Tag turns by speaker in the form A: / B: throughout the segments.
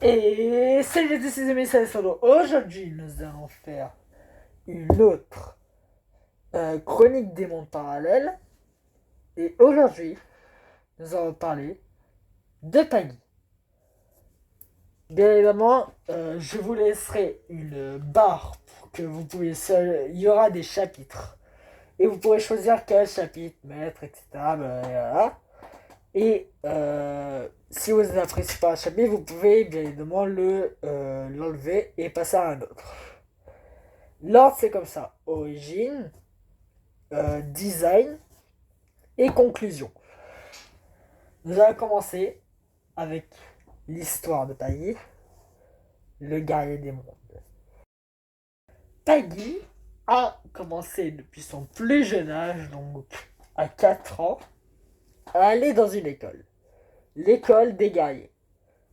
A: Et salut à tous les amis, c'est Solo. Aujourd'hui, nous allons faire une autre chronique des mondes parallèles. Et aujourd'hui, nous allons parler de Paggy. Bien évidemment, je vous laisserai une barre pour que vous pouvez seul. Il y aura des chapitres. Et vous pourrez choisir quel chapitre mettre, etc. Blablabla. Et si vous appréciez pas un chapitre, vous pouvez bien évidemment l'enlever et passer à un autre. L'ordre, c'est comme ça. Origine, design et conclusion. Nous allons commencer avec l'histoire de Paggy, le guerrier des mondes. Paggy a commencé depuis son plus jeune âge, donc à 4 ans, à aller dans une école. L'école des guerriers.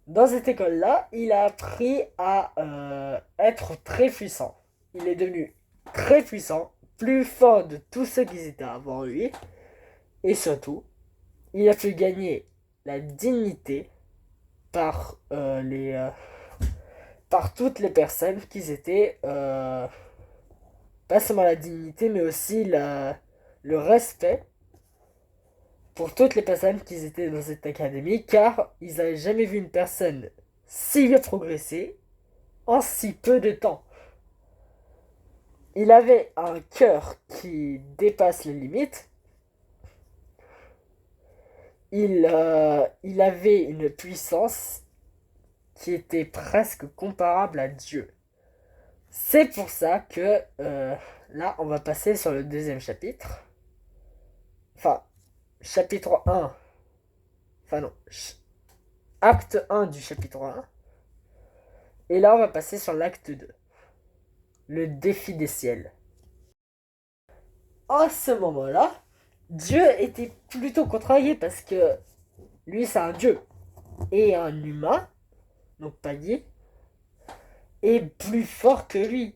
A: Dans cette école-là, il a appris à être très puissant. Il est devenu très puissant, plus fort de tous ceux qui étaient avant lui. Et surtout, il a pu gagner la dignité par, par toutes les personnes qui étaient... pas seulement la dignité, mais aussi le respect pour toutes les personnes qui étaient dans cette académie, car ils n'avaient jamais vu une personne si bien progresser en si peu de temps. Il avait un cœur qui dépasse les limites. Il avait une puissance qui était presque comparable à Dieu. C'est pour ça que là, on va passer sur le deuxième chapitre. Enfin, chapitre 1. Enfin non. Acte 1 du chapitre 1. Et là, on va passer sur l'acte 2. Le défi des ciels. À ce moment-là, Dieu était plutôt contrarié parce que lui, c'est un dieu. Et un humain, donc Paggy, est plus fort que lui.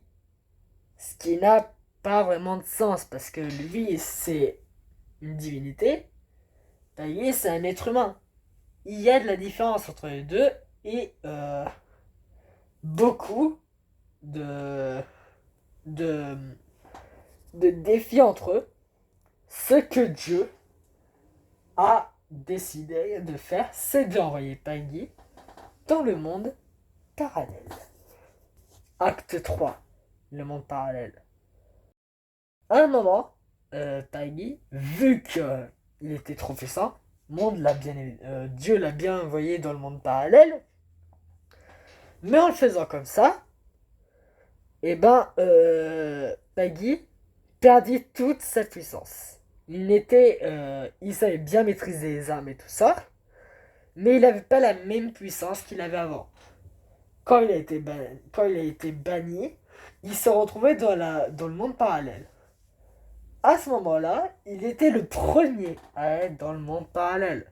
A: Ce qui n'a pas vraiment de sens parce que lui, c'est une divinité. Paggy, c'est un être humain. Il y a de la différence entre les deux et beaucoup de, de, de défis entre eux. Ce que Dieu a décidé de faire, c'est d'envoyer Paggy dans le monde parallèle. Acte 3, le monde parallèle. À un moment, Paggy, vu qu'il était trop puissant, Dieu l'a bien envoyé dans le monde parallèle, mais en le faisant comme ça, Paggy perdit toute sa puissance. Il savait bien maîtriser les armes et tout ça, mais il n'avait pas la même puissance qu'il avait avant. Quand il a été banni, il se retrouvait dans le monde parallèle. À ce moment-là, il était le premier à être dans le monde parallèle,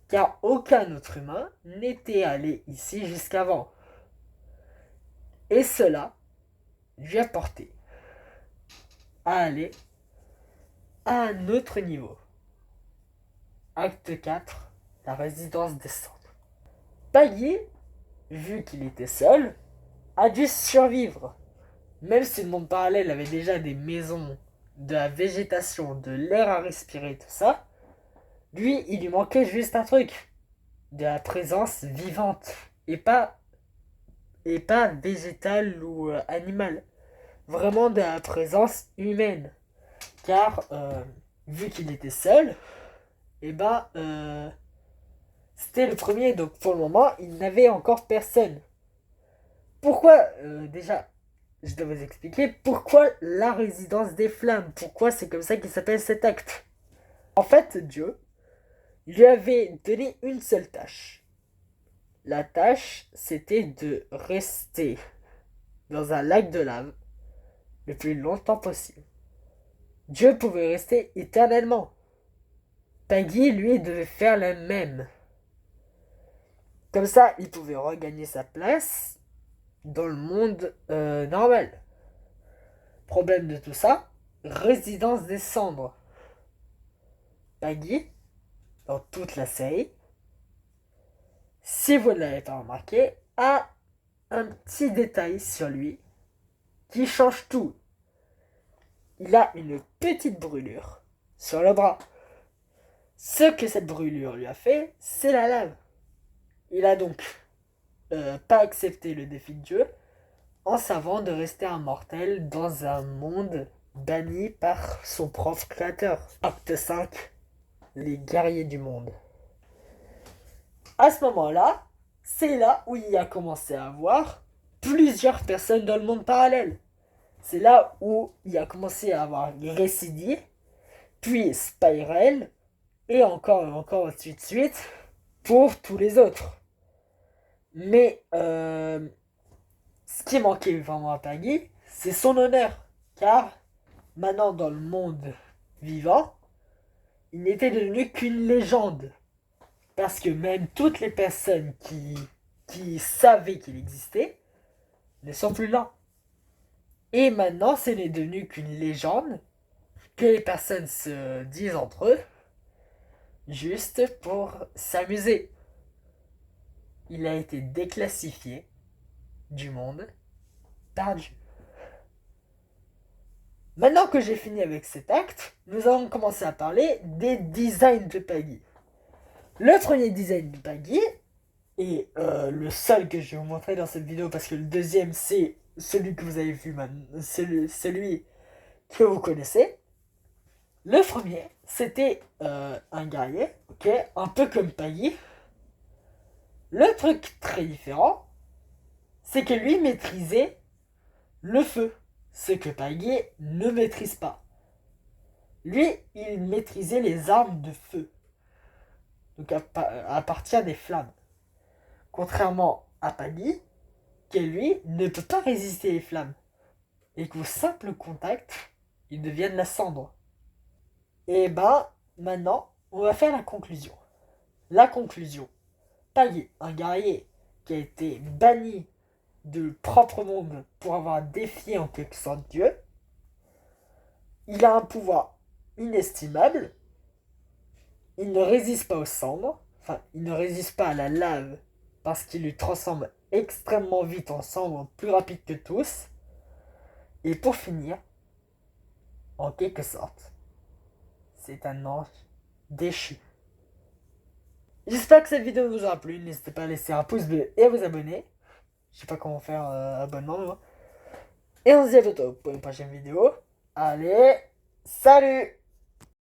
A: car aucun autre humain n'était allé ici jusqu'avant. Et cela lui a porté à aller à un autre niveau. Acte 4, la résidence des cendres. Paggy, vu qu'il était seul, a dû survivre. Même si le monde parallèle avait déjà des maisons, de la végétation, de l'air à respirer, tout ça, lui, il lui manquait juste un truc. De la présence vivante. Et pas, et pas végétale ou animale. Vraiment de la présence humaine. Car, vu qu'il était seul, et c'était le premier, donc pour le moment, il n'avait encore personne. Pourquoi, déjà, je dois vous expliquer pourquoi la résidence des flammes, pourquoi c'est comme ça qu'il s'appelle cet acte. En fait, Dieu lui avait donné une seule tâche. La tâche, c'était de rester dans un lac de lave le plus longtemps possible. Dieu pouvait rester éternellement. Paggy, lui, devait faire le même. Comme ça, il pouvait regagner sa place dans le monde normal. Problème de tout ça, résidence des cendres. Paggy, dans toute la série, si vous ne l'avez pas remarqué, a un petit détail sur lui qui change tout. Il a une petite brûlure sur le bras. Ce que cette brûlure lui a fait, c'est la lave. Il a donc pas accepté le défi de Dieu en savant de rester immortel dans un monde banni par son propre créateur. Acte 5, les guerriers du monde. À ce moment-là, c'est là où il a commencé à avoir plusieurs personnes dans le monde parallèle. C'est là où il a commencé à avoir Récidi, puis Spiral, et encore ainsi de suite, pour tous les autres. Mais ce qui manquait vraiment à Paggy, c'est son honneur. Car maintenant dans le monde vivant, il n'était devenu qu'une légende. Parce que même toutes les personnes qui savaient qu'il existait ne sont plus là. Et maintenant, ce n'est devenu qu'une légende que les personnes se disent entre eux, juste pour s'amuser. Il a été déclassifié du monde par Dieu. Maintenant que j'ai fini avec cet acte, nous allons commencer à parler des designs de Paggy. Le premier design de Paggy, et le seul que je vais vous montrer dans cette vidéo, parce que le deuxième c'est celui que vous avez vu maintenant, celui que vous connaissez. Le premier, c'était un guerrier, ok, un peu comme Paggy. Le truc très différent, c'est que lui maîtrisait le feu, ce que Paggy ne maîtrise pas. Lui, il maîtrisait les armes de feu, donc à partir des flammes. Contrairement à Paggy, qui lui ne peut pas résister les flammes, et qu'au simple contact, ils deviennent la cendre. Et ben, maintenant, on va faire la conclusion. La conclusion. Paggy, un guerrier qui a été banni du propre monde pour avoir défié en quelque sorte Dieu. Il a un pouvoir inestimable. Il ne résiste pas aux cendres. Enfin, il ne résiste pas à la lave parce qu'il lui transforme extrêmement vite en cendres, plus rapide que tous. Et pour finir, en quelque sorte, c'est un ange déchu. J'espère que cette vidéo vous aura plu. N'hésitez pas à laisser un pouce bleu et à vous abonner. Je sais pas comment faire abonnement, mais bon. Et on se dit à bientôt pour une prochaine vidéo. Allez, salut!